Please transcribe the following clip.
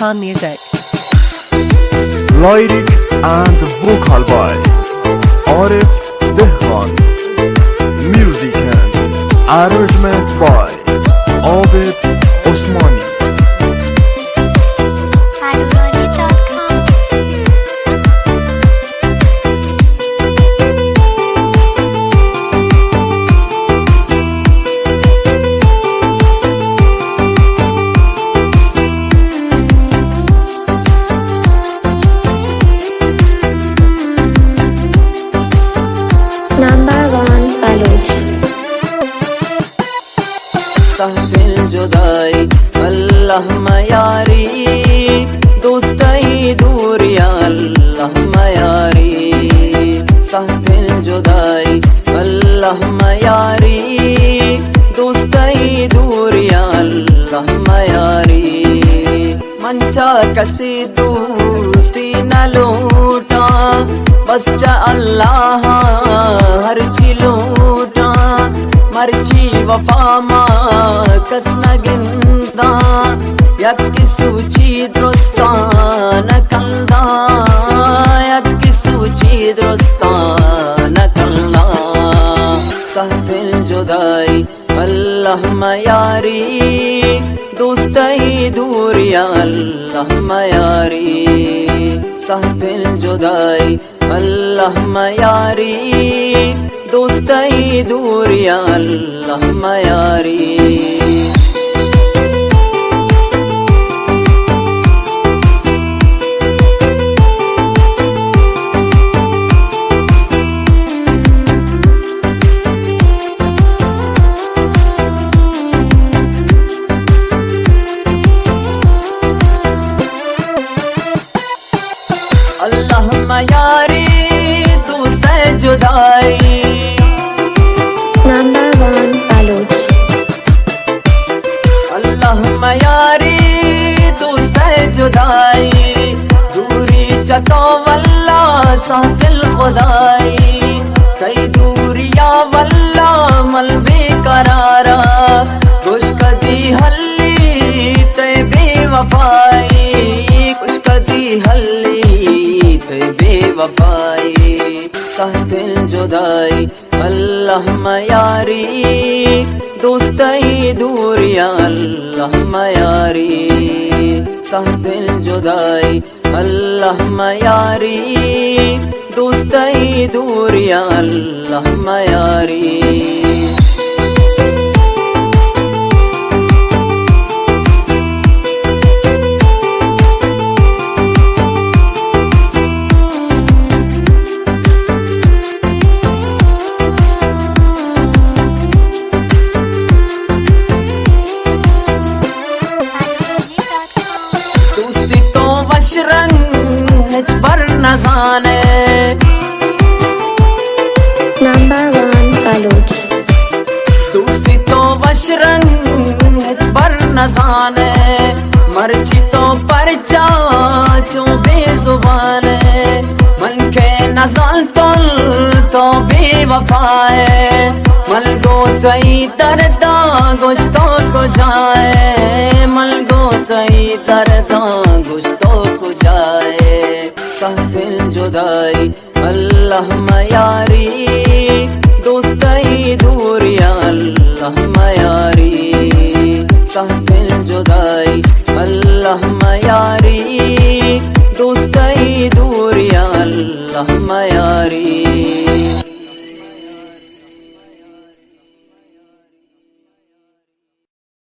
Khan Music. Lyric and vocal by Arif Dehran. Music and arrangement by Abed Osmani. Number 1 Baluch. सहफिल जुदाई अल्लाह मयारी दोस्ताई दूरिया अल्लाह मयारी सहफिल जुदाई अल्लाह मयारी दोस्ताई दूरिया अल्लाह मयारी मंचा कसी दोस्ती न लूटा बस चा अल्लाह हर ची लूटा मर्ची वफा मा कस न गिंदा यक्की सूची दुरुस्ता न कंदा यक्की सूची दुरुस्ता न कंदा सहफिल जुदाई अल्लाह मयारी दोस्ताई दूरिया अल्लाह मयारी सहफिल जुदाई अल्लाह मयारी दोस्ताई दूरिया अल्लाह मयारी अल्लाह मयारी दोस्ताई जुदाई Number 1 Baluch. अल्लाह मयारी दोस्ताई जुदाई दूरी चतो वल्ला साकिल खुदाई कई दूरिया वल्ला मलबे करारा खुश कदी हल्ली ते बेवफाई खुश कदी हल्ली ते बेवफाई सहफिल जुदाई अल्लाह मयारी दोस्ताई दूरिया अल्लाह मयारी सहफिल जुदाई अल्लाह मयारी दोस्ताई दूरिया अल्लाह मयारी नजाने Number 1 Baluch. दोस्ती तो वश रंग पर नजाने मर्जी तो परचा चो बेजुबाने मन के नजान तो बेवफाए मल गो तई दर्दा गोश्तों को जाए मल गो तई दर्दा गोश्तों को जाए सहफिल जुदाई अल्लाह मयारी दोस्ताई दूरिया अल्लाह मयारी सहफिल जुदाई अल्लाह मयारी दोस्ताई दूरिया अल्लाह मयारी